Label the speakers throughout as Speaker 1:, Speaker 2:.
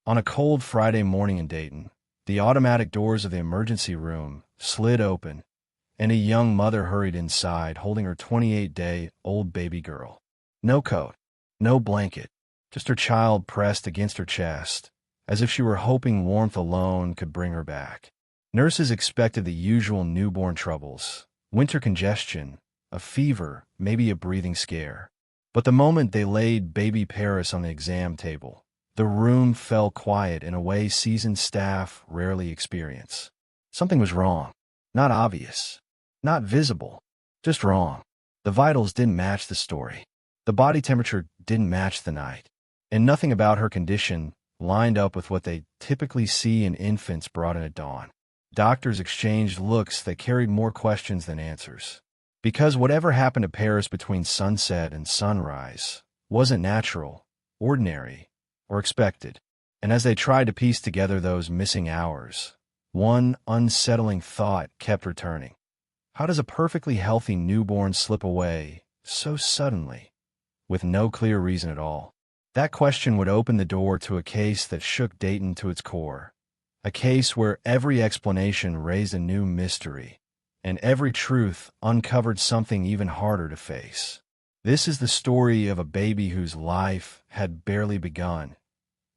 Speaker 1: On a cold Friday morning in Dayton, the automatic doors of the emergency room slid open, and a young mother hurried inside holding her 28-day-old baby girl. No coat, no blanket, just her child pressed against her chest, as if she were hoping warmth alone could bring her back. Nurses expected the usual newborn troubles: winter congestion, a fever, maybe a breathing scare. But the moment they laid baby Paris on the exam table, the room fell quiet in a way seasoned staff rarely experience. Something was wrong. Not obvious. Not visible. Just wrong. The vitals didn't match the story. The body temperature didn't match the night. And nothing about her condition lined up with what they typically see in infants brought in at dawn. Doctors exchanged looks that carried more questions than answers. Because whatever happened to Paris between sunset and sunrise wasn't natural, ordinary, or expected. And as they tried to piece together those missing hours, one unsettling thought kept returning. How does a perfectly healthy newborn slip away so suddenly, with no clear reason at all? That question would open the door to a case that shook Dayton to its core. A case where every explanation raised a new mystery, and every truth uncovered something even harder to face. This is the story of a baby whose life had barely begun,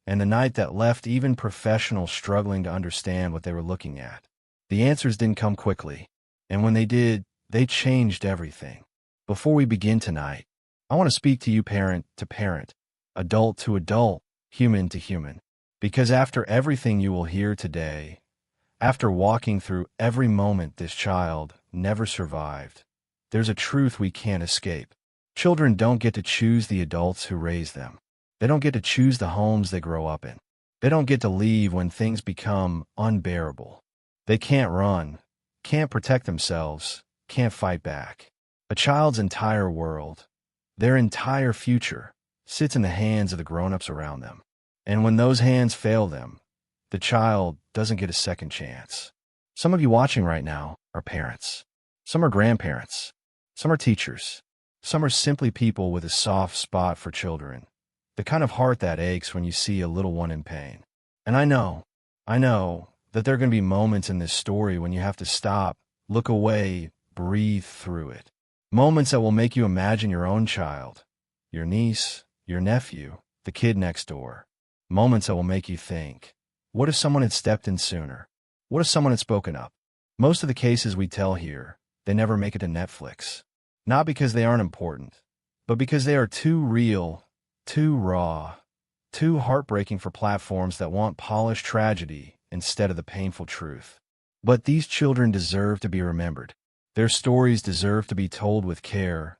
Speaker 1: and the night that left even professionals struggling to understand what they were looking at. The answers didn't come quickly, and when they did, they changed everything. Before we begin tonight, I want to speak to you parent to parent, adult to adult, human to human, because after everything you will hear today, after walking through every moment this child never survived, there's a truth we can't escape. Children don't get to choose the adults who raise them. They don't get to choose the homes they grow up in. They don't get to leave when things become unbearable. They can't run, can't protect themselves, can't fight back. A child's entire world, their entire future, sits in the hands of the grown-ups around them. And when those hands fail them, the child doesn't get a second chance. Some of you watching right now are parents. Some are grandparents. Some are teachers. Some are simply people with a soft spot for children. The kind of heart that aches when you see a little one in pain. And I know that there are going to be moments in this story when you have to stop, look away, breathe through it. Moments that will make you imagine your own child, your niece, your nephew, the kid next door. Moments that will make you think, what if someone had stepped in sooner? What if someone had spoken up? Most of the cases we tell here, they never make it to Netflix. Not because they aren't important, but because they are too real, too raw, too heartbreaking for platforms that want polished tragedy instead of the painful truth. But these children deserve to be remembered. Their stories deserve to be told with care,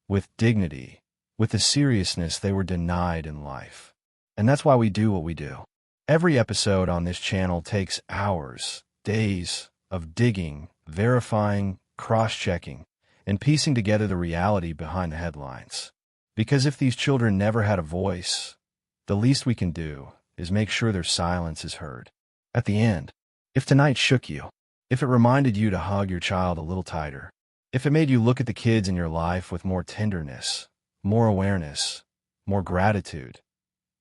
Speaker 1: with dignity, with the seriousness they were denied in life. And that's why we do what we do. Every episode on this channel takes hours, days of digging, verifying, cross-checking, and piecing together the reality behind the headlines. Because if these children never had a voice, the least we can do is make sure their silence is heard. At the end, if tonight shook you, if it reminded you to hug your child a little tighter, if it made you look at the kids in your life with more tenderness, more awareness, more gratitude,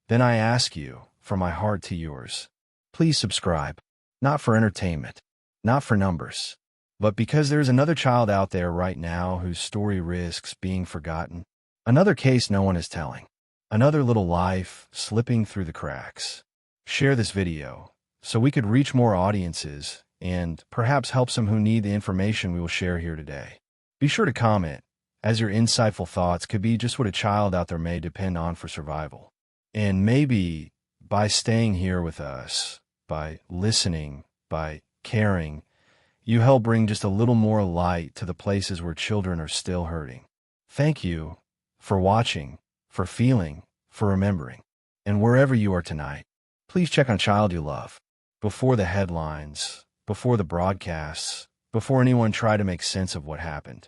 Speaker 1: then I ask you, from my heart to yours, please subscribe. Not for entertainment, not for numbers, but because there's another child out there right now whose story risks being forgotten. Another case no one is telling. Another little life slipping through the cracks. Share this video so we could reach more audiences and perhaps help some who need the information we will share here today. Be sure to comment, as your insightful thoughts could be just what a child out there may depend on for survival. And maybe by staying here with us, by listening, by caring, you help bring just a little more light to the places where children are still hurting. Thank you for watching, for feeling, for remembering. And wherever you are tonight, please check on child you love. Before the headlines, before the broadcasts, before anyone tried to make sense of what happened,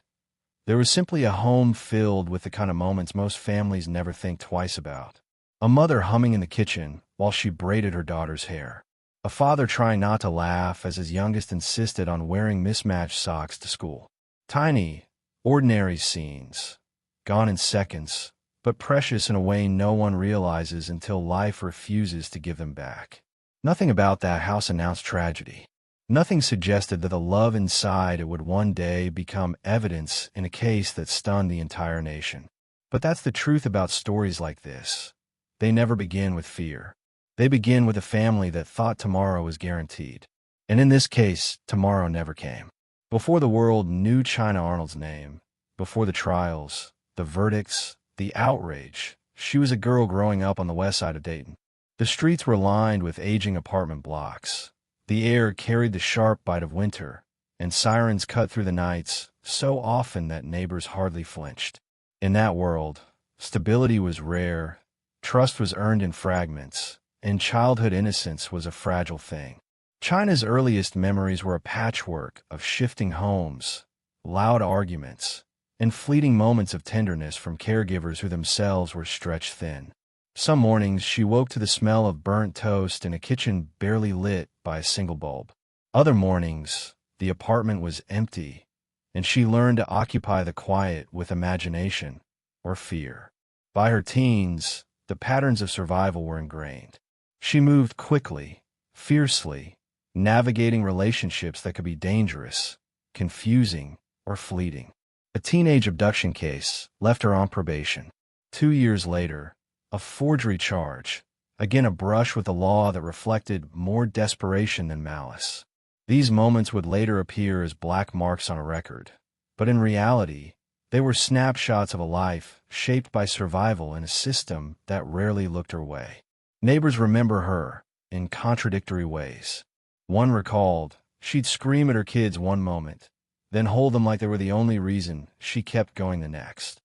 Speaker 1: there was simply a home filled with the kind of moments most families never think twice about. A mother humming in the kitchen while she braided her daughter's hair. A father trying not to laugh as his youngest insisted on wearing mismatched socks to school. Tiny, ordinary scenes, gone in seconds, but precious in a way no one realizes until life refuses to give them back. Nothing about that house announced tragedy. Nothing suggested that the love inside it would one day become evidence in a case that stunned the entire nation. But that's the truth about stories like this. They never begin with fear. They begin with a family that thought tomorrow was guaranteed. And in this case, tomorrow never came. Before the world knew China Arnold's name, before the trials, the verdicts, the outrage, she was a girl growing up on the west side of Dayton. The streets were lined with aging apartment blocks. The air carried the sharp bite of winter, and sirens cut through the nights so often that neighbors hardly flinched. In that world, stability was rare, trust was earned in fragments, and childhood innocence was a fragile thing. China's earliest memories were a patchwork of shifting homes, loud arguments, and fleeting moments of tenderness from caregivers who themselves were stretched thin. Some mornings she woke to the smell of burnt toast in a kitchen barely lit by a single bulb. Other mornings, the apartment was empty, and she learned to occupy the quiet with imagination or fear. By her teens, the patterns of survival were ingrained. She moved quickly, fiercely, navigating relationships that could be dangerous, confusing, or fleeting. A teenage abduction case left her on probation. 2 years later, a forgery charge, again a brush with the law that reflected more desperation than malice. These moments would later appear as black marks on a record, but in reality, they were snapshots of a life shaped by survival in a system that rarely looked her way. Neighbors remember her in contradictory ways. One recalled, she'd scream at her kids one moment, then hold them like they were the only reason she kept going the next.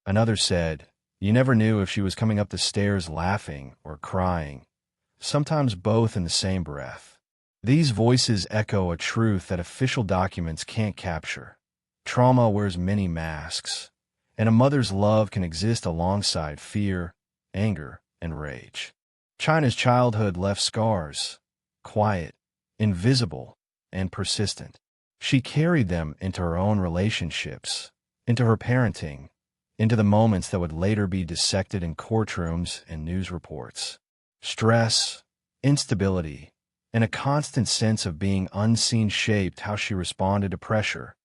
Speaker 1: Another said, you never knew if she was coming up the stairs laughing or crying, sometimes both in the same breath. These voices echo a truth that official documents can't capture. Trauma wears many masks, and a mother's love can exist alongside fear, anger, and rage. China's childhood left scars, quiet, invisible, and persistent. She carried them into her own relationships, into her parenting, into the moments that would later be dissected in courtrooms and news reports. Stress, instability, and a constant sense of being unseen shaped how she responded to pressure,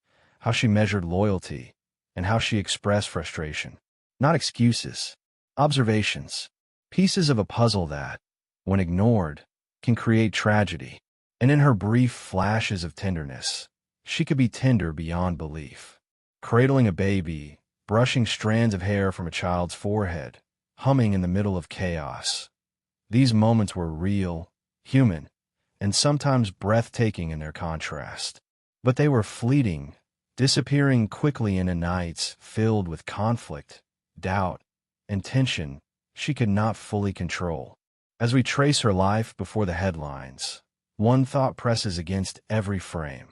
Speaker 1: how she measured loyalty, and how she expressed frustration. Not excuses, observations, pieces of a puzzle that, when ignored, can create tragedy. And in her brief flashes of tenderness, she could be tender beyond belief. Cradling a baby, brushing strands of hair from a child's forehead, humming in the middle of chaos. These moments were real, human, and sometimes breathtaking in their contrast. But they were fleeting, disappearing quickly into nights filled with conflict, doubt, and tension she could not fully control. As we trace her life before the headlines, one thought presses against every frame.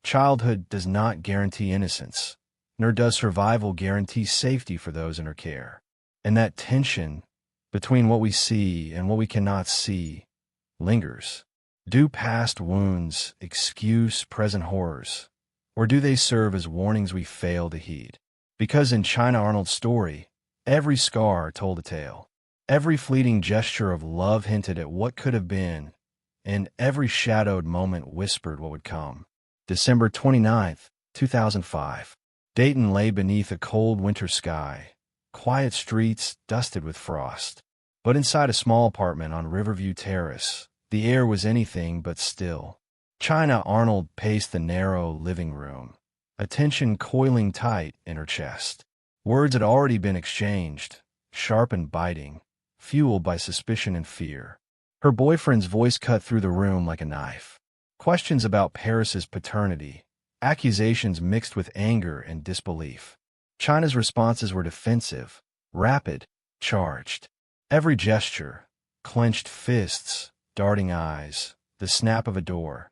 Speaker 1: Childhood does not guarantee innocence, nor does survival guarantee safety for those in her care. And that tension between what we see and what we cannot see lingers. Do past wounds excuse present horrors, or do they serve as warnings we fail to heed? Because in China Arnold's story, every scar told a tale. Every fleeting gesture of love hinted at what could have been, and every shadowed moment whispered what would come. December 29th, 2005. Dayton lay beneath a cold winter sky, quiet streets dusted with frost. But inside a small apartment on Riverview Terrace, the air was anything but still. China Arnold paced the narrow living room, attention coiling tight in her chest. Words had already been exchanged, sharp and biting, fueled by suspicion and fear. Her boyfriend's voice cut through the room like a knife. Questions about Paris's paternity, accusations mixed with anger and disbelief. China's responses were defensive, rapid, charged. Every gesture, clenched fists, darting eyes, the snap of a door,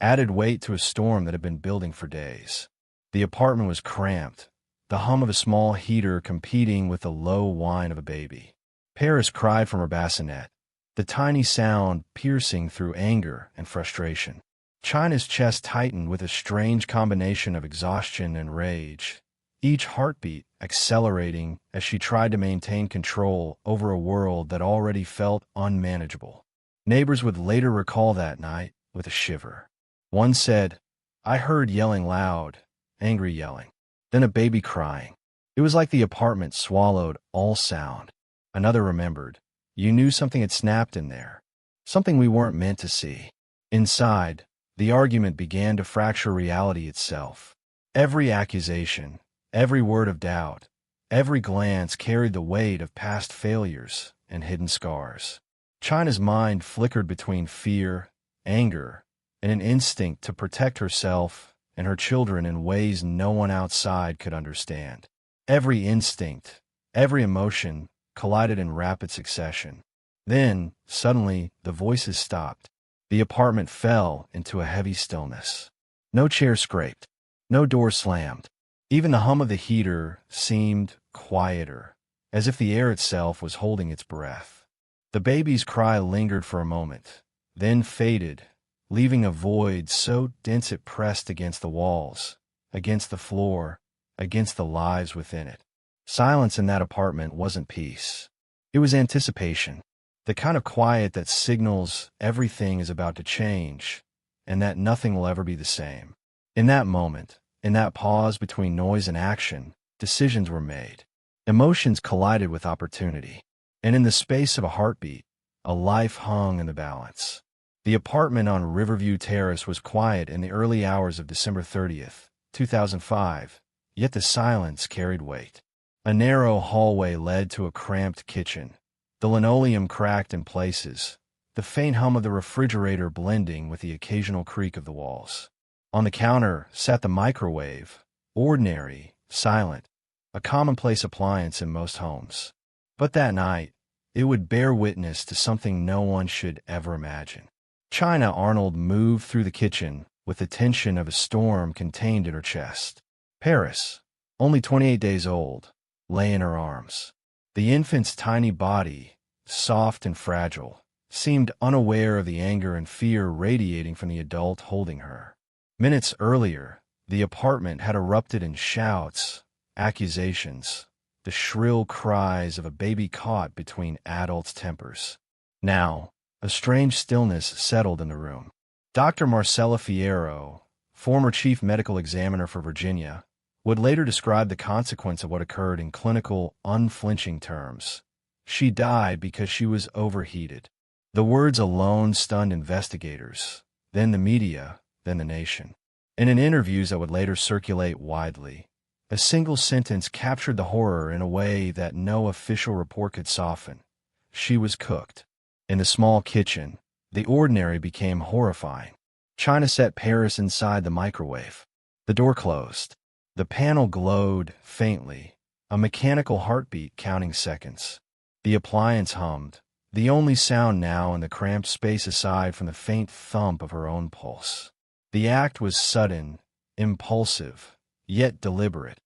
Speaker 1: added weight to a storm that had been building for days. The apartment was cramped, the hum of a small heater competing with the low whine of a baby. Paris cried from her bassinet, the tiny sound piercing through anger and frustration. China's chest tightened with a strange combination of exhaustion and rage, each heartbeat accelerating as she tried to maintain control over a world that already felt unmanageable. Neighbors would later recall that night with a shiver. One said, "I heard yelling loud, angry yelling, then a baby crying. It was like the apartment swallowed all sound." Another remembered, "You knew something had snapped in there, something we weren't meant to see." Inside, the argument began to fracture reality itself. Every accusation, every word of doubt, every glance carried the weight of past failures and hidden scars. China's mind flickered between fear, anger, and an instinct to protect herself and her children in ways no one outside could understand. Every instinct, every emotion collided in rapid succession. Then, suddenly, the voices stopped. The apartment fell into a heavy stillness. No chair scraped, no door slammed. Even the hum of the heater seemed quieter, as if the air itself was holding its breath. The baby's cry lingered for a moment, then faded, leaving a void so dense it pressed against the walls, against the floor, against the lives within it. Silence in that apartment wasn't peace. It was anticipation, the kind of quiet that signals everything is about to change and that nothing will ever be the same. In that moment, in that pause between noise and action, decisions were made. Emotions collided with opportunity. And in the space of a heartbeat, a life hung in the balance. The apartment on Riverview Terrace was quiet in the early hours of December 30th, 2005, yet the silence carried weight. A narrow hallway led to a cramped kitchen, the linoleum cracked in places, the faint hum of the refrigerator blending with the occasional creak of the walls. On the counter sat the microwave, ordinary, silent, a commonplace appliance in most homes. But that night, it would bear witness to something no one should ever imagine. China Arnold moved through the kitchen with the tension of a storm contained in her chest. Paris, only 28 days old, lay in her arms. The infant's tiny body, soft and fragile, seemed unaware of the anger and fear radiating from the adult holding her. Minutes earlier, the apartment had erupted in shouts, accusations, the shrill cries of a baby caught between adults' tempers. Now, a strange stillness settled in the room. Dr. Marcella Fierro, former chief medical examiner for Virginia, would later describe the consequence of what occurred in clinical, unflinching terms. She died because she was overheated. The words alone stunned investigators, then the media, then the nation. And in interviews that would later circulate widely, a single sentence captured the horror in a way that no official report could soften. She was cooked. In the small kitchen, the ordinary became horrifying. China set Paris inside the microwave. The door closed. The panel glowed faintly, a mechanical heartbeat counting seconds. The appliance hummed, the only sound now in the cramped space aside from the faint thump of her own pulse. The act was sudden, impulsive, yet deliberate,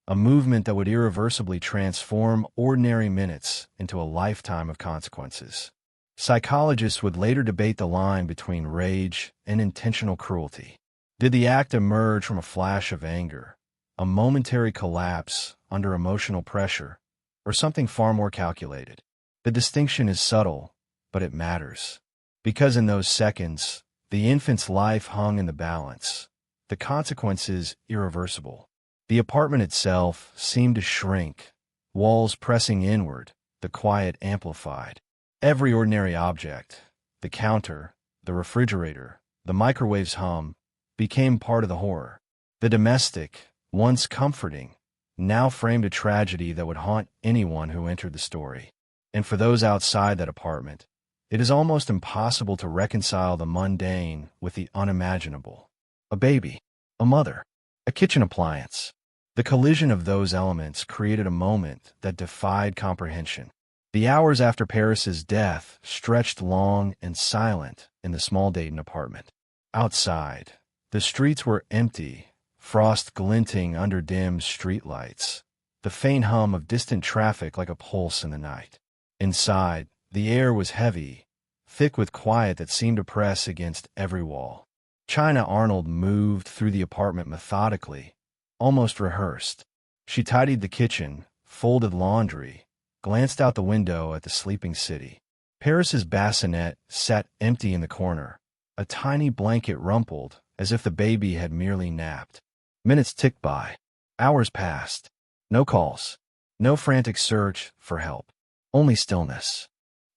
Speaker 1: a movement that would irreversibly transform ordinary minutes into a lifetime of consequences. Psychologists would later debate the line between rage and intentional cruelty. Did the act emerge from a flash of anger, a momentary collapse under emotional pressure, or something far more calculated? The distinction is subtle, but it matters. Because in those seconds, the infant's life hung in the balance, the consequences irreversible. The apartment itself seemed to shrink, walls pressing inward, the quiet amplified. Every ordinary object, the counter, the refrigerator, the microwave's hum, became part of the horror. The domestic, once comforting, now framed a tragedy that would haunt anyone who entered the story. And for those outside that apartment, it is almost impossible to reconcile the mundane with the unimaginable. A baby, a mother, a kitchen appliance. The collision of those elements created a moment that defied comprehension. The hours after Paris's death stretched long and silent in the small Dayton apartment. Outside, the streets were empty, frost glinting under dim streetlights, the faint hum of distant traffic like a pulse in the night. Inside, the air was heavy, thick with quiet that seemed to press against every wall. China Arnold moved through the apartment methodically, almost rehearsed. She tidied the kitchen, folded laundry, glanced out the window at the sleeping city. Paris's bassinet sat empty in the corner, a tiny blanket rumpled as if the baby had merely napped. Minutes ticked by. Hours passed. No calls. No frantic search for help. Only stillness.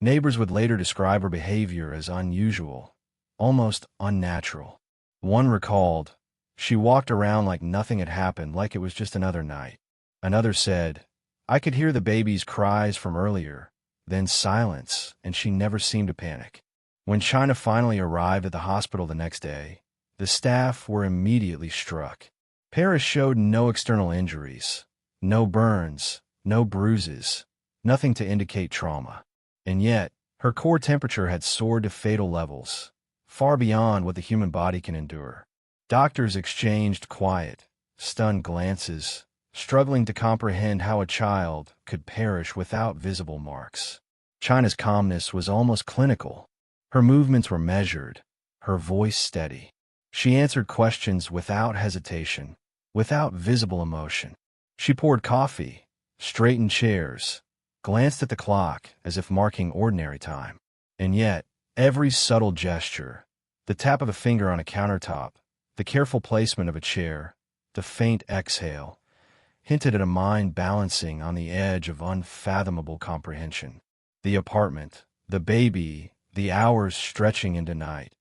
Speaker 1: Neighbors would later describe her behavior as unusual, almost unnatural. One recalled, "She walked around like nothing had happened, like it was just another night." Another said, "I could hear the baby's cries from earlier, then silence, and she never seemed to panic." When China finally arrived at the hospital the next day, the staff were immediately struck. Paris showed no external injuries, no burns, no bruises, nothing to indicate trauma. And yet, her core temperature had soared to fatal levels, far beyond what the human body can endure. Doctors exchanged quiet, stunned glances, struggling to comprehend how a child could perish without visible marks. China's calmness was almost clinical. Her movements were measured, her voice steady. She answered questions without hesitation, without visible emotion. She poured coffee, straightened chairs, glanced at the clock as if marking ordinary time. And yet, every subtle gesture, the tap of a finger on a countertop, the careful placement of a chair, the faint exhale, hinted at a mind balancing on the edge of unfathomable comprehension. The apartment, the baby, the hours stretching into night,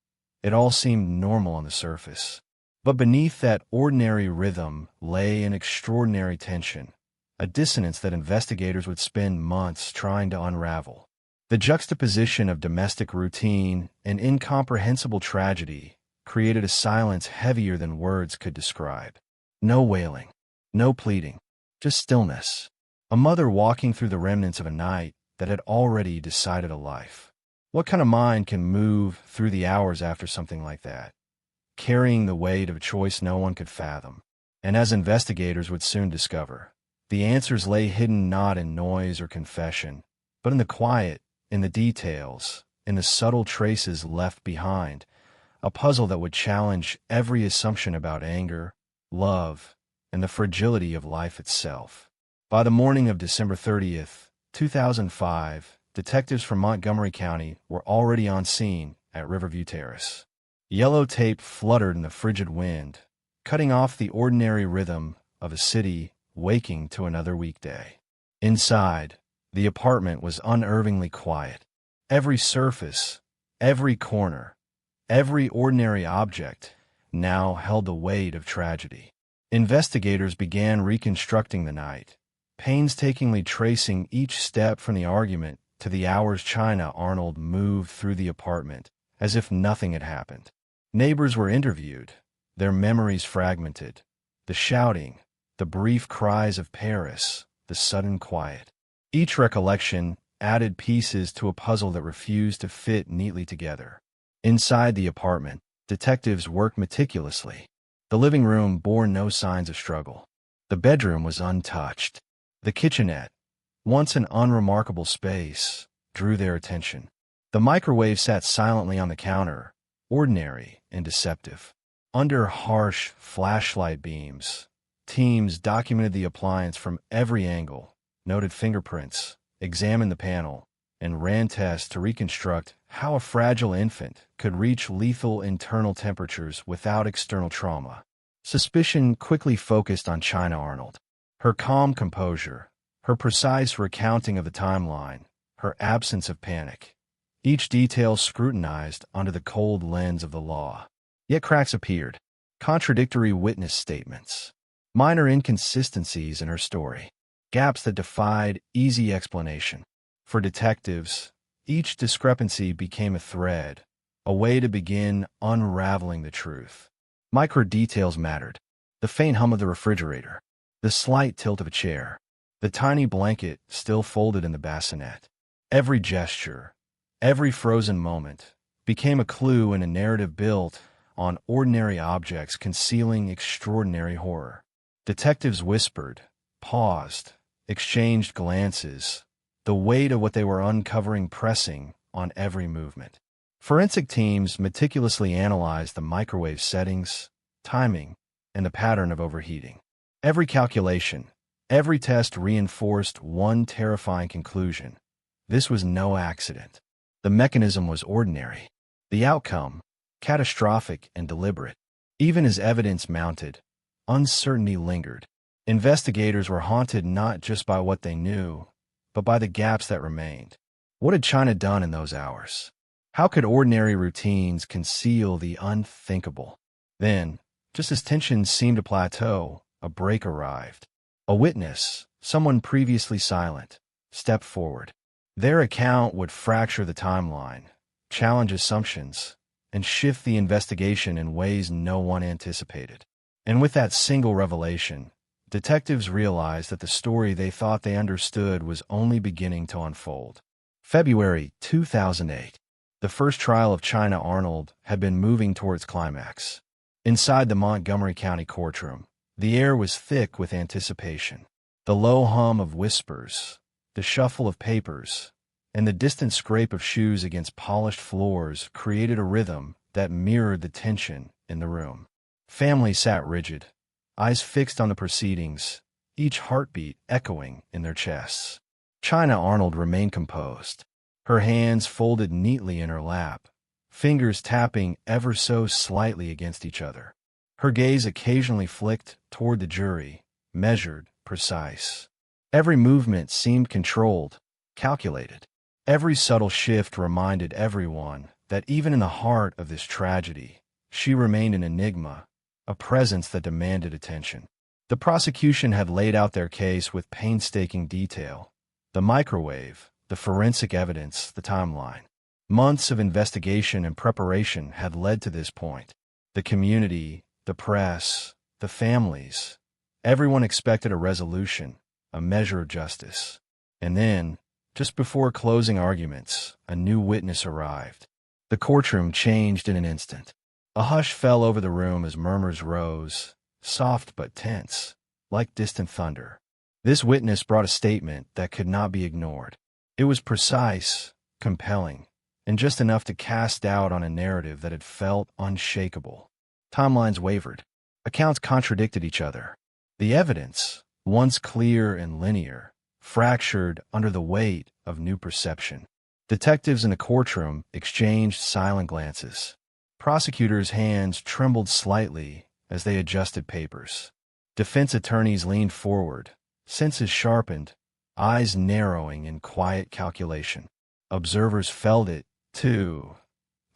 Speaker 1: it all seemed normal on the surface. But beneath that ordinary rhythm lay an extraordinary tension, a dissonance that investigators would spend months trying to unravel. The juxtaposition of domestic routine and incomprehensible tragedy created a silence heavier than words could describe. No wailing, no pleading, just stillness. A mother walking through the remnants of a night that had already decided a life. What kind of mind can move through the hours after something like that, carrying the weight of a choice no one could fathom? And as investigators would soon discover, the answers lay hidden not in noise or confession, but in the quiet, in the details, in the subtle traces left behind, a puzzle that would challenge every assumption about anger, love, and the fragility of life itself. By the morning of December 30th, 2005, detectives from Montgomery County were already on scene at Riverview Terrace. Yellow tape fluttered in the frigid wind, cutting off the ordinary rhythm of a city waking to another weekday. Inside, the apartment was unervingly quiet. Every surface, every corner, every ordinary object now held the weight of tragedy. Investigators began reconstructing the night, painstakingly tracing each step from the argument to the hours China Arnold moved through the apartment, as if nothing had happened. Neighbors were interviewed, their memories fragmented, the shouting, the brief cries of Paris, the sudden quiet. Each recollection added pieces to a puzzle that refused to fit neatly together. Inside the apartment, detectives worked meticulously. The living room bore no signs of struggle. The bedroom was untouched. The kitchenette, once an unremarkable space, drew their attention. The microwave sat silently on the counter, ordinary and deceptive. Under harsh flashlight beams, teams documented the appliance from every angle, noted fingerprints, examined the panel, and ran tests to reconstruct how a fragile infant could reach lethal internal temperatures without external trauma. Suspicion quickly focused on China Arnold. Her calm composure, her precise recounting of the timeline, her absence of panic. Each detail scrutinized under the cold lens of the law. Yet cracks appeared, contradictory witness statements, minor inconsistencies in her story, gaps that defied easy explanation. For detectives, each discrepancy became a thread, a way to begin unraveling the truth. Micro details mattered. The faint hum of the refrigerator, the slight tilt of a chair, the tiny blanket still folded in the bassinet. Every gesture, every frozen moment, became a clue in a narrative built on ordinary objects concealing extraordinary horror. Detectives whispered, paused, exchanged glances, the weight of what they were uncovering pressing on every movement. Forensic teams meticulously analyzed the microwave settings, timing, and the pattern of overheating. Every calculation, Every test reinforced one terrifying conclusion. This was no accident. The mechanism was ordinary. The outcome, catastrophic and deliberate. Even as evidence mounted, uncertainty lingered. Investigators were haunted not just by what they knew, but by the gaps that remained. What had China done in those hours? How could ordinary routines conceal the unthinkable? Then, just as tensions seemed to plateau, a break arrived. A witness, someone previously silent, stepped forward. Their account would fracture the timeline, challenge assumptions, and shift the investigation in ways no one anticipated. And with that single revelation, detectives realized that the story they thought they understood was only beginning to unfold. February 2008. The first trial of China Arnold had been moving towards climax. Inside the Montgomery County courtroom, the air was thick with anticipation. The low hum of whispers, the shuffle of papers, and the distant scrape of shoes against polished floors created a rhythm that mirrored the tension in the room. Families sat rigid, eyes fixed on the proceedings, each heartbeat echoing in their chests. China Arnold remained composed, her hands folded neatly in her lap, fingers tapping ever so slightly against each other. Her gaze occasionally flicked toward the jury, measured, precise. Every movement seemed controlled, calculated. Every subtle shift reminded everyone that even in the heart of this tragedy, she remained an enigma, a presence that demanded attention. The prosecution had laid out their case with painstaking detail. The microwave, the forensic evidence, the timeline. Months of investigation and preparation had led to this point. The community, the press, the families, everyone expected a resolution, a measure of justice. And then, just before closing arguments, a new witness arrived. The courtroom changed in an instant. A hush fell over the room as murmurs rose, soft but tense, like distant thunder. This witness brought a statement that could not be ignored. It was precise, compelling, and just enough to cast doubt on a narrative that had felt unshakable. Timelines wavered. Accounts contradicted each other. The evidence, once clear and linear, fractured under the weight of new perception. Detectives in the courtroom exchanged silent glances. Prosecutors' hands trembled slightly as they adjusted papers. Defense attorneys leaned forward, senses sharpened, eyes narrowing in quiet calculation. Observers felt it, too.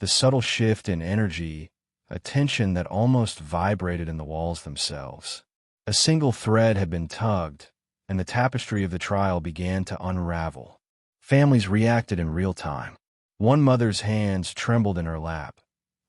Speaker 1: The subtle shift in energy, a tension that almost vibrated in the walls themselves. A single thread had been tugged, and the tapestry of the trial began to unravel. Families reacted in real time. One mother's hands trembled in her lap,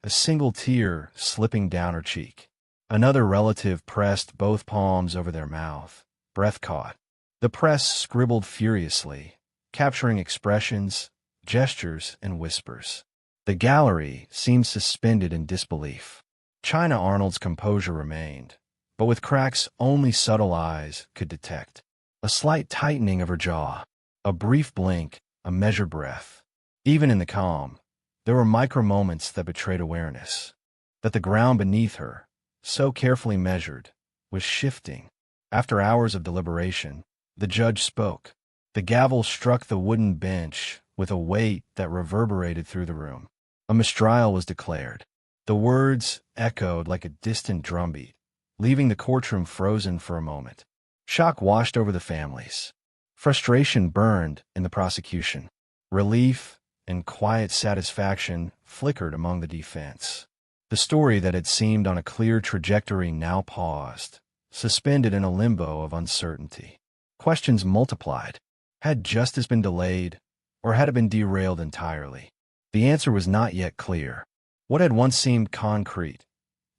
Speaker 1: a single tear slipping down her cheek. Another relative pressed both palms over their mouth, breath caught. The press scribbled furiously, capturing expressions, gestures, and whispers. The gallery seemed suspended in disbelief. China Arnold's composure remained, but with cracks only subtle eyes could detect. A slight tightening of her jaw, a brief blink, a measured breath. Even in the calm, there were micro-moments that betrayed awareness, that the ground beneath her, so carefully measured, was shifting. After hours of deliberation, the judge spoke. The gavel struck the wooden bench with a weight that reverberated through the room. A mistrial was declared. The words echoed like a distant drumbeat, leaving the courtroom frozen for a moment. Shock washed over the families. Frustration burned in the prosecution. Relief and quiet satisfaction flickered among the defense. The story that had seemed on a clear trajectory now paused, suspended in a limbo of uncertainty. Questions multiplied. Had justice been delayed, or had it been derailed entirely? The answer was not yet clear. What had once seemed concrete,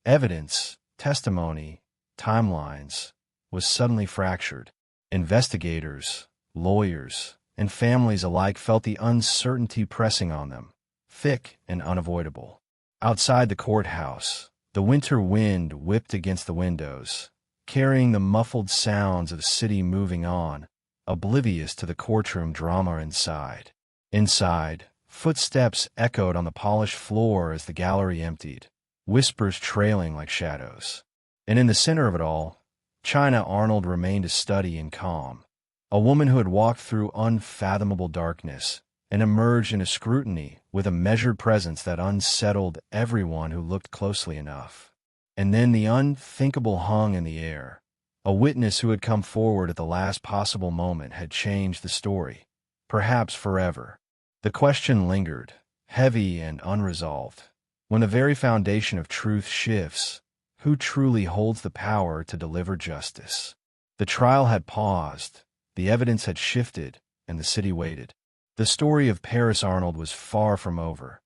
Speaker 1: evidence, testimony, timelines, was suddenly fractured. Investigators, lawyers, and families alike felt the uncertainty pressing on them, thick and unavoidable. Outside the courthouse, the winter wind whipped against the windows, carrying the muffled sounds of the city moving on, oblivious to the courtroom drama inside. Inside, footsteps echoed on the polished floor as the gallery emptied, whispers trailing like shadows. And in the center of it all, China Arnold remained a study in calm, a woman who had walked through unfathomable darkness and emerged in a scrutiny with a measured presence that unsettled everyone who looked closely enough. And then the unthinkable hung in the air. A witness who had come forward at the last possible moment had changed the story, perhaps forever. The question lingered, heavy and unresolved. When the very foundation of truth shifts, who truly holds the power to deliver justice? The trial had paused, the evidence had shifted, and the city waited. The story of Paris Arnold was far from over,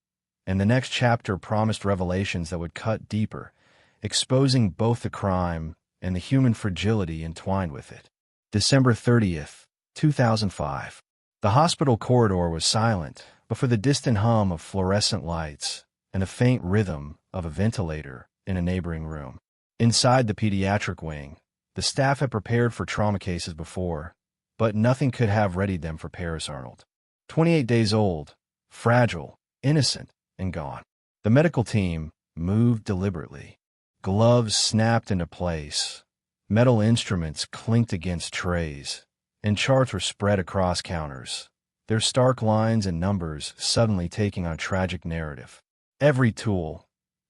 Speaker 1: and the next chapter promised revelations that would cut deeper, exposing both the crime and the human fragility entwined with it. December 30th, 2005. The hospital corridor was silent, but for the distant hum of fluorescent lights and the faint rhythm of a ventilator in a neighboring room. Inside the pediatric wing, the staff had prepared for trauma cases before, but nothing could have readied them for Paris Arnold. 28 days old, fragile, innocent, and gone. The medical team moved deliberately. Gloves snapped into place, metal instruments clinked against trays, and charts were spread across counters, their stark lines and numbers suddenly taking on a tragic narrative. Every tool,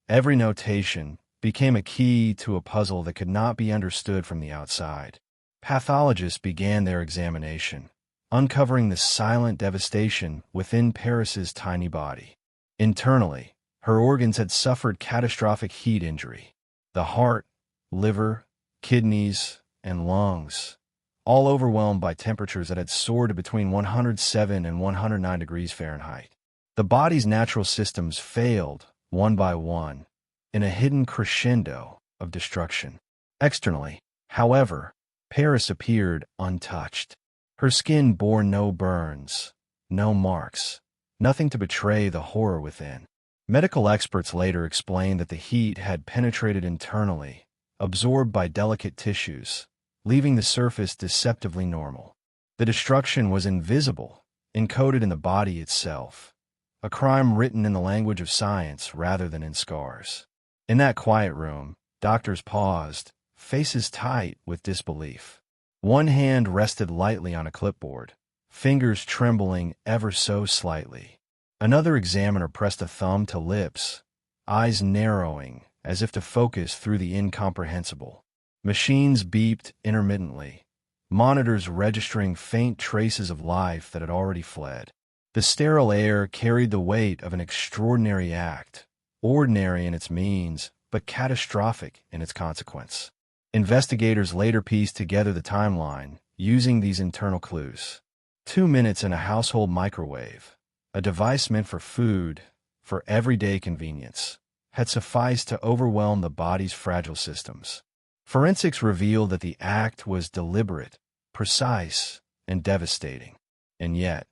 Speaker 1: every notation became a key to a puzzle that could not be understood from the outside. Pathologists began their examination, uncovering the silent devastation within Paris's tiny body. Internally, her organs had suffered catastrophic heat injury. The heart, liver, kidneys, and lungs, all overwhelmed by temperatures that had soared to between 107 and 109 degrees Fahrenheit. The body's natural systems failed, one by one, in a hidden crescendo of destruction. Externally, however, Paris appeared untouched. Her skin bore no burns, no marks, nothing to betray the horror within. Medical experts later explained that the heat had penetrated internally, absorbed by delicate tissues, leaving the surface deceptively normal. The destruction was invisible, encoded in the body itself, a crime written in the language of science rather than in scars. In that quiet room, doctors paused, faces tight with disbelief. One hand rested lightly on a clipboard, fingers trembling ever so slightly. Another examiner pressed a thumb to lips, eyes narrowing as if to focus through the incomprehensible. Machines beeped intermittently, monitors registering faint traces of life that had already fled. The sterile air carried the weight of an extraordinary act, ordinary in its means, but catastrophic in its consequence. Investigators later pieced together the timeline, using these internal clues. 2 minutes in a household microwave, a device meant for food, for everyday convenience, had sufficed to overwhelm the body's fragile systems. Forensics revealed that the act was deliberate, precise, and devastating. And yet,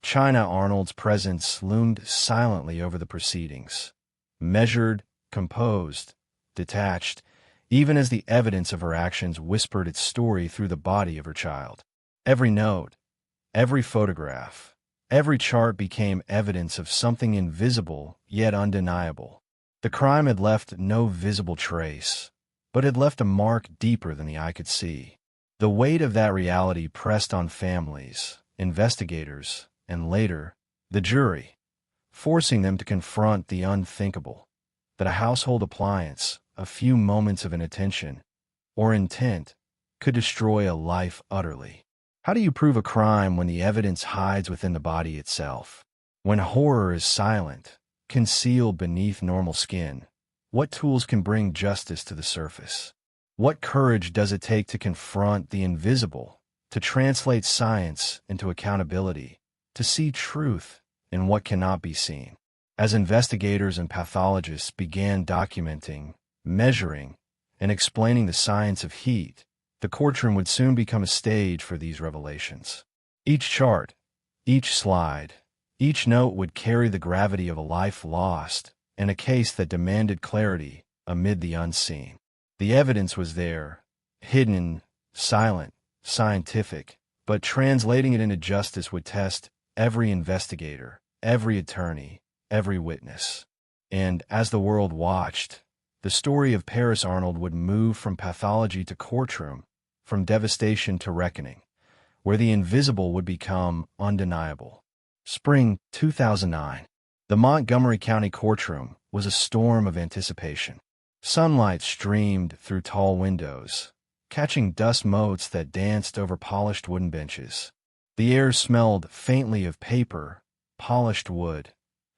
Speaker 1: China Arnold's presence loomed silently over the proceedings, measured, composed, detached, even as the evidence of her actions whispered its story through the body of her child. Every note, every photograph, every chart became evidence of something invisible yet undeniable. The crime had left no visible trace, but had left a mark deeper than the eye could see. The weight of that reality pressed on families, investigators, and later, the jury, forcing them to confront the unthinkable, that a household appliance, a few moments of inattention, or intent, could destroy a life utterly. How do you prove a crime when the evidence hides within the body itself? When horror is silent, concealed beneath normal skin, what tools can bring justice to the surface? What courage does it take to confront the invisible, to translate science into accountability, to see truth in what cannot be seen? As investigators and pathologists began documenting, measuring, and explaining the science of heat, the courtroom would soon become a stage for these revelations. Each chart, each slide, each note would carry the gravity of a life lost and a case that demanded clarity amid the unseen. The evidence was there, hidden, silent, scientific, but translating it into justice would test every investigator, every attorney, every witness. And as the world watched, The story of Paris Arnold would move from pathology to courtroom, from devastation to reckoning, where the invisible would become undeniable. Spring 2009. The Montgomery County courtroom was a storm of anticipation. Sunlight streamed through tall windows, catching dust motes that danced over polished wooden benches. The air smelled faintly of paper, polished wood,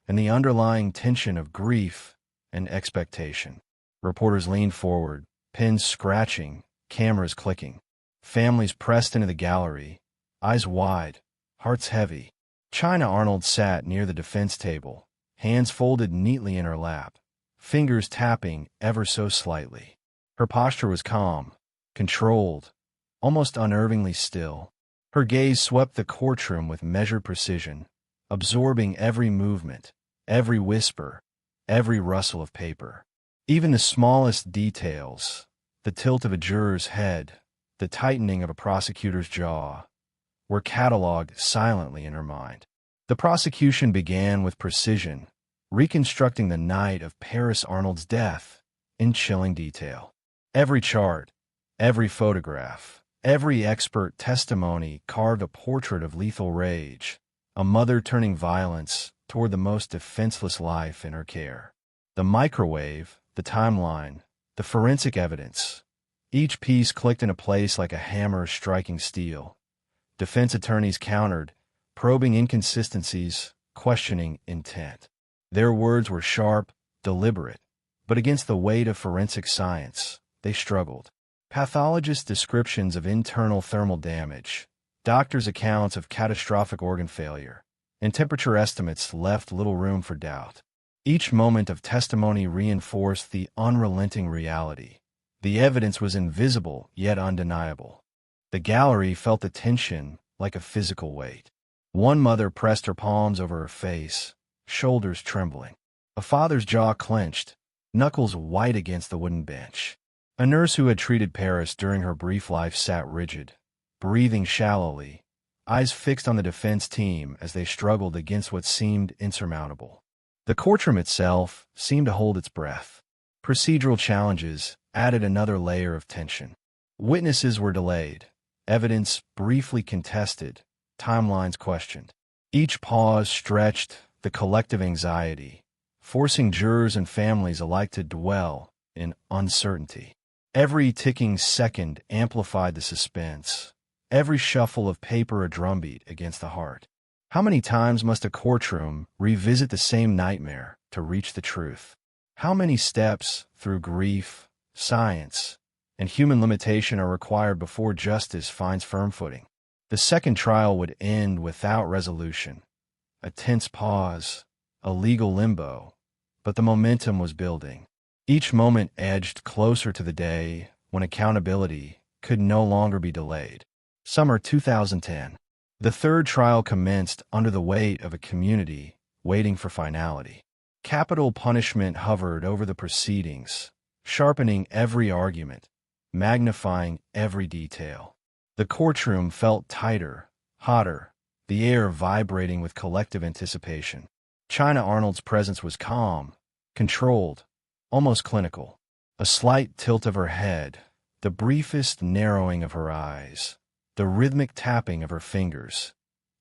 Speaker 1: and the underlying tension of grief and expectation. Reporters leaned forward, pens scratching, cameras clicking. Families pressed into the gallery, eyes wide, hearts heavy. China Arnold sat near the defense table, hands folded neatly in her lap, fingers tapping ever so slightly. Her posture was calm, controlled, almost unnervingly still. Her gaze swept the courtroom with measured precision, absorbing every movement, every whisper, every rustle of paper. Even the smallest details, the tilt of a juror's head, the tightening of a prosecutor's jaw, were cataloged silently in her mind. The prosecution began with precision, reconstructing the night of Paris Arnold's death in chilling detail. Every chart, every photograph, every expert testimony carved a portrait of lethal rage, a mother turning violence toward the most defenseless life in her care. The microwave, the timeline, the forensic evidence, each piece clicked into place like a hammer striking steel. Defense attorneys countered, probing inconsistencies, questioning intent. Their words were sharp, deliberate, but against the weight of forensic science, they struggled. Pathologists' descriptions of internal thermal damage, doctors' accounts of catastrophic organ failure, and temperature estimates left little room for doubt. Each moment of testimony reinforced the unrelenting reality. The evidence was invisible yet undeniable. The gallery felt the tension like a physical weight. One mother pressed her palms over her face, shoulders trembling. A father's jaw clenched, knuckles white against the wooden bench. A nurse who had treated Paris during her brief life sat rigid, breathing shallowly, eyes fixed on the defense team as they struggled against what seemed insurmountable. The courtroom itself seemed to hold its breath. Procedural challenges added another layer of tension. Witnesses were delayed, evidence briefly contested, timelines questioned. Each pause stretched the collective anxiety, forcing jurors and families alike to dwell in uncertainty. Every ticking second amplified the suspense, every shuffle of paper a drumbeat against the heart. How many times must a courtroom revisit the same nightmare to reach the truth? How many steps through grief, science, and human limitation are required before justice finds firm footing? The second trial would end without resolution. A tense pause, a legal limbo, but the momentum was building. Each moment edged closer to the day when accountability could no longer be delayed. Summer 2010. The third trial commenced under the weight of a community waiting for finality. Capital punishment hovered over the proceedings, sharpening every argument, magnifying every detail. The courtroom felt tighter, hotter, the air vibrating with collective anticipation. China Arnold's presence was calm, controlled, almost clinical. A slight tilt of her head, the briefest narrowing of her eyes, the rhythmic tapping of her fingers.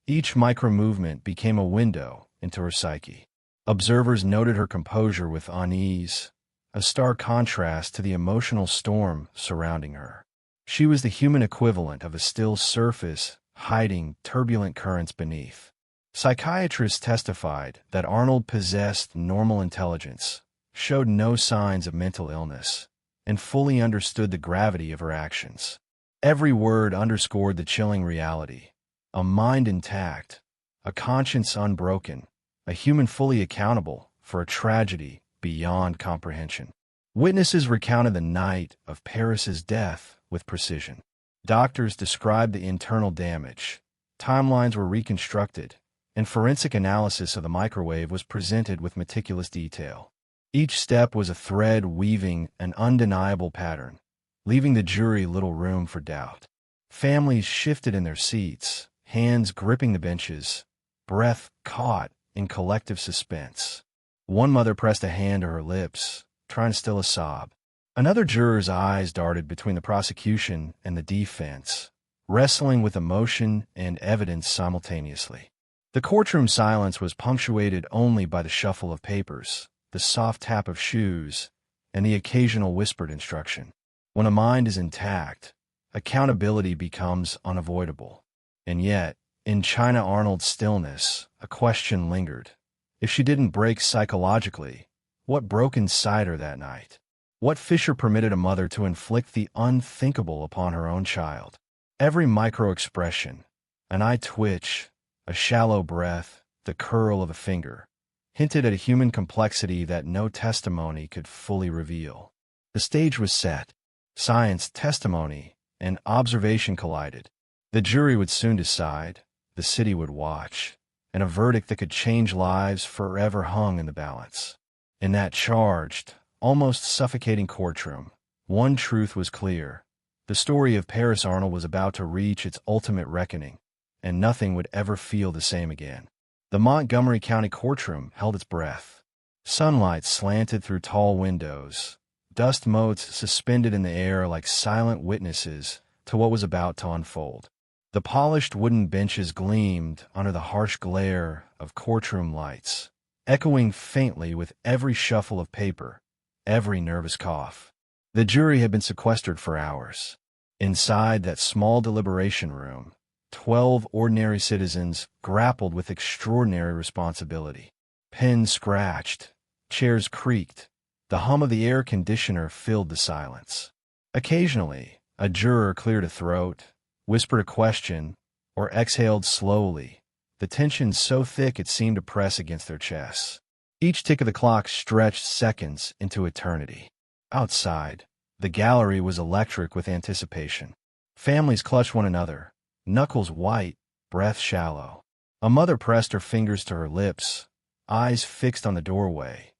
Speaker 1: Each micro-movement became a window into her psyche. Observers noted her composure with unease, a stark contrast to the emotional storm surrounding her. She was the human equivalent of a still surface, hiding turbulent currents beneath. Psychiatrists testified that Arnold possessed normal intelligence, showed no signs of mental illness, and fully understood the gravity of her actions. Every word underscored the chilling reality. A mind intact, a conscience unbroken, a human fully accountable for a tragedy beyond comprehension. Witnesses recounted the night of Paris's death with precision. Doctors described the internal damage. Timelines were reconstructed, and forensic analysis of the microwave was presented with meticulous detail. Each step was a thread weaving an undeniable pattern, leaving the jury little room for doubt. Families shifted in their seats, hands gripping the benches, breath caught in collective suspense. One mother pressed a hand to her lips, trying to still a sob. Another juror's eyes darted between the prosecution and the defense, wrestling with emotion and evidence simultaneously. The courtroom silence was punctuated only by the shuffle of papers, the soft tap of shoes, and the occasional whispered instruction. When a mind is intact, accountability becomes unavoidable. And yet, in China Arnold's stillness, a question lingered. If she didn't break psychologically, what broke inside her that night? What fissure permitted a mother to inflict the unthinkable upon her own child? Every micro-expression, an eye twitch, a shallow breath, the curl of a finger, hinted at a human complexity that no testimony could fully reveal. The stage was set. Science, testimony, and observation collided. The jury would soon decide, the city would watch, and a verdict that could change lives forever hung in the balance. In that charged, almost suffocating courtroom, one truth was clear. The story of Paris Arnold was about to reach its ultimate reckoning, and nothing would ever feel the same again. The Montgomery County courtroom held its breath. Sunlight slanted through tall windows, dust motes suspended in the air like silent witnesses to what was about to unfold. The polished wooden benches gleamed under the harsh glare of courtroom lights, echoing faintly with every shuffle of paper, every nervous cough. The jury had been sequestered for hours. Inside that small deliberation room, 12 ordinary citizens grappled with extraordinary responsibility. Pens scratched, chairs creaked, the hum of the air conditioner filled the silence. Occasionally, a juror cleared a throat, whispered a question, or exhaled slowly, the tension so thick it seemed to press against their chests. Each tick of the clock stretched seconds into eternity. Outside, the gallery was electric with anticipation. Families clutched one another, knuckles white, breath shallow. A mother pressed her fingers to her lips, eyes fixed on the doorway,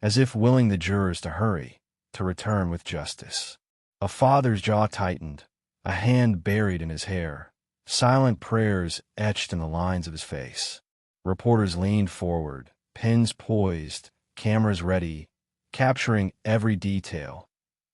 Speaker 1: as if willing the jurors to hurry, to return with justice. A father's jaw tightened, a hand buried in his hair, silent prayers etched in the lines of his face. Reporters leaned forward, pens poised, cameras ready, capturing every detail,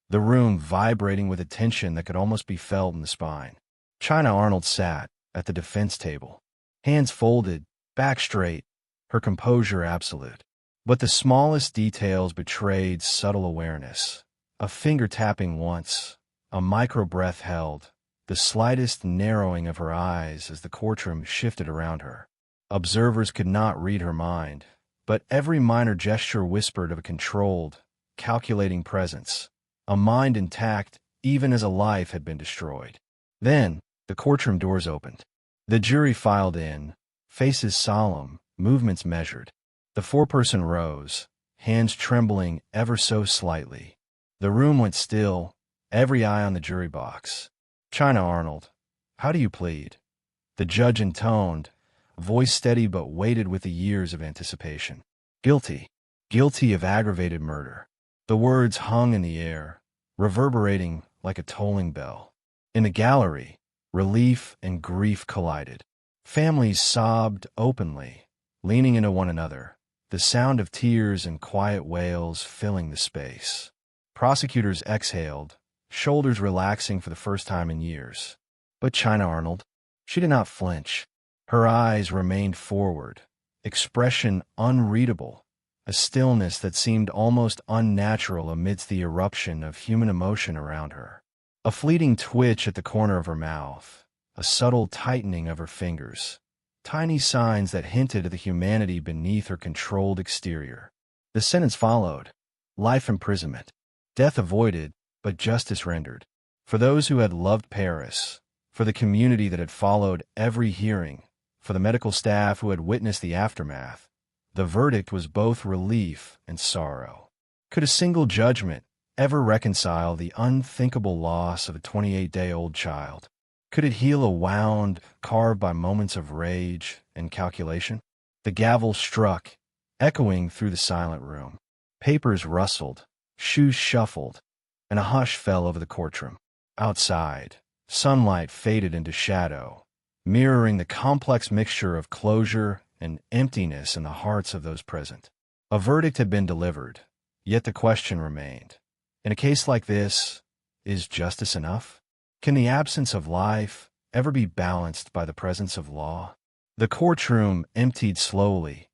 Speaker 1: the room vibrating with a tension that could almost be felt in the spine. China Arnold sat at the defense table, hands folded, back straight, her composure absolute. But the smallest details betrayed subtle awareness. A finger tapping once, a micro-breath held, the slightest narrowing of her eyes as the courtroom shifted around her. Observers could not read her mind, but every minor gesture whispered of a controlled, calculating presence, a mind intact even as a life had been destroyed. Then, the courtroom doors opened. The jury filed in, faces solemn, movements measured. The foreperson rose, hands trembling ever so slightly. The room went still, every eye on the jury box. China Arnold, how do you plead? The judge intoned, voice steady but weighted with the years of anticipation. Guilty. Guilty of aggravated murder. The words hung in the air, reverberating like a tolling bell. In the gallery, relief and grief collided. Families sobbed openly, leaning into one another, the sound of tears and quiet wails filling the space. Prosecutors exhaled, shoulders relaxing for the first time in years. But China Arnold, she did not flinch. Her eyes remained forward, expression unreadable, a stillness that seemed almost unnatural amidst the eruption of human emotion around her. A fleeting twitch at the corner of her mouth, a subtle tightening of her fingers, tiny signs that hinted at the humanity beneath her controlled exterior. The sentence followed. Life imprisonment. Death avoided, but justice rendered. For those who had loved Paris, for the community that had followed every hearing, for the medical staff who had witnessed the aftermath, the verdict was both relief and sorrow. Could a single judgment ever reconcile the unthinkable loss of a 28-day-old child? Could it heal a wound carved by moments of rage and calculation? The gavel struck, echoing through the silent room. Papers rustled, shoes shuffled, and a hush fell over the courtroom. Outside, sunlight faded into shadow, mirroring the complex mixture of closure and emptiness in the hearts of those present. A verdict had been delivered, Yet the question remained. In a case like this, is justice enough? Can the absence of life ever be balanced by the presence of law? The courtroom emptied slowly,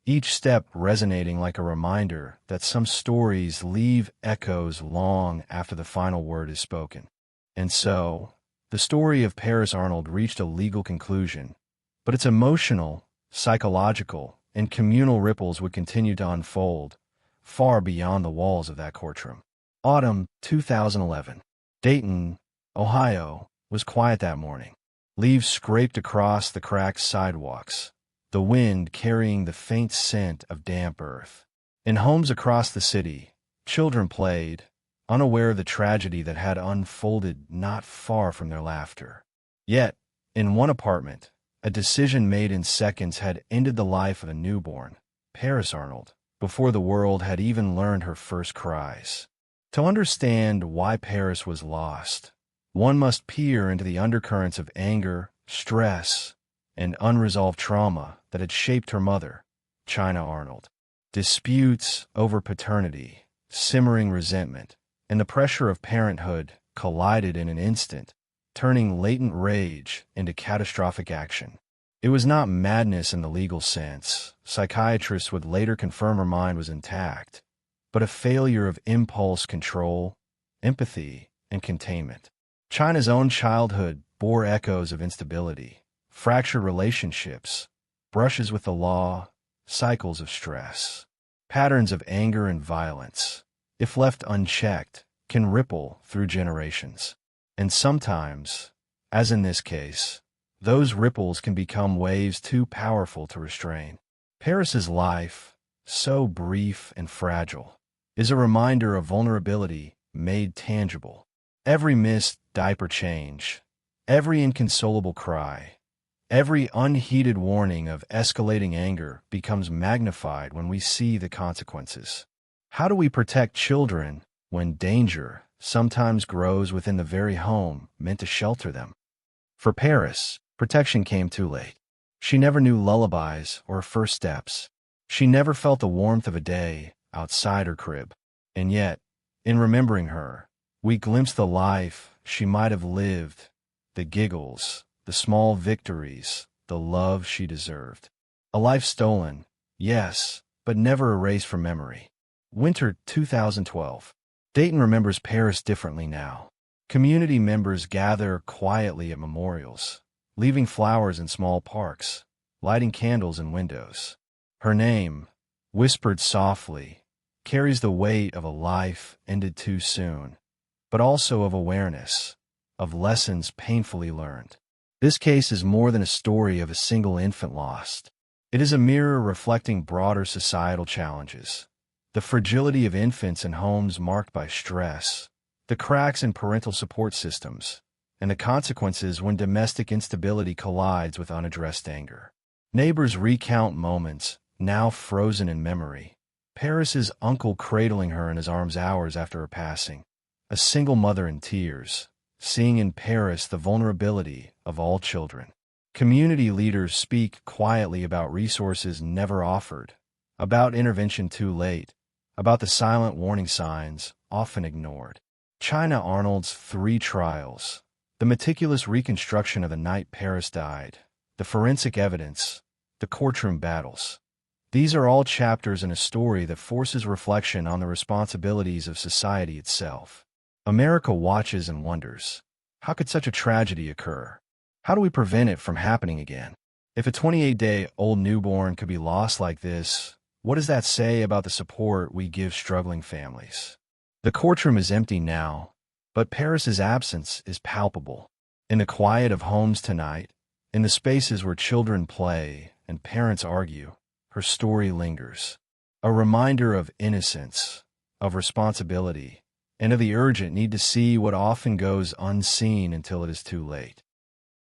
Speaker 1: each step resonating like a reminder that some stories leave echoes long after the final word is spoken. And so, the story of Paris Arnold reached a legal conclusion, but its emotional, psychological, and communal ripples would continue to unfold far beyond the walls of that courtroom. Autumn 2011. Dayton, Ohio, was quiet that morning. Leaves scraped across the cracked sidewalks, the wind carrying the faint scent of damp earth. In homes across the city, children played, unaware of the tragedy that had unfolded not far from their laughter. Yet, in one apartment, a decision made in seconds had ended the life of a newborn, Paris Arnold, before the world had even learned her first cries. To understand why Paris was lost, one must peer into the undercurrents of anger, stress, and unresolved trauma that had shaped her mother, China Arnold. Disputes over paternity, simmering resentment, and the pressure of parenthood collided in an instant, turning latent rage into catastrophic action. It was not madness in the legal sense. Psychiatrists would later confirm her mind was intact, but a failure of impulse control, empathy, and containment. China's own childhood bore echoes of instability, fractured relationships, brushes with the law, cycles of stress. Patterns of anger and violence, if left unchecked, can ripple through generations. And sometimes, as in this case, those ripples can become waves too powerful to restrain. Paris's life, so brief and fragile, is a reminder of vulnerability made tangible. Every missed diaper change, every inconsolable cry, every unheeded warning of escalating anger becomes magnified when we see the consequences. How do we protect children when danger sometimes grows within the very home meant to shelter them? For Paris, protection came too late. She never knew lullabies or first steps. She never felt the warmth of a day outside her crib. And yet, in remembering her, we glimpse the life she might have lived, the giggles, the small victories, the love she deserved. A life stolen, yes, but never erased from memory. Winter 2012. Dayton remembers Paris differently now. Community members gather quietly at memorials, leaving flowers in small parks, lighting candles in windows. Her name, whispered softly, carries the weight of a life ended too soon, but also of awareness, of lessons painfully learned. This case is more than a story of a single infant lost. It is a mirror reflecting broader societal challenges. The fragility of infants in homes marked by stress, the cracks in parental support systems, and the consequences when domestic instability collides with unaddressed anger. Neighbors recount moments, now frozen in memory. Paris's uncle cradling her in his arms hours after her passing. A single mother in tears, seeing in Paris the vulnerability of all children. Community leaders speak quietly about resources never offered, about intervention too late, about the silent warning signs often ignored. China Arnold's 3 trials, the meticulous reconstruction of the night Paris died, the forensic evidence, the courtroom battles. These are all chapters in a story that forces reflection on the responsibilities of society itself. America watches and wonders, how could such a tragedy occur? How do we prevent it from happening again? If a 28-day-old newborn could be lost like this, what does that say about the support we give struggling families? The courtroom is empty now, but Paris's absence is palpable. In the quiet of homes tonight, in the spaces where children play and parents argue, her story lingers. A reminder of innocence, of responsibility, and of the urgent need to see what often goes unseen until it is too late.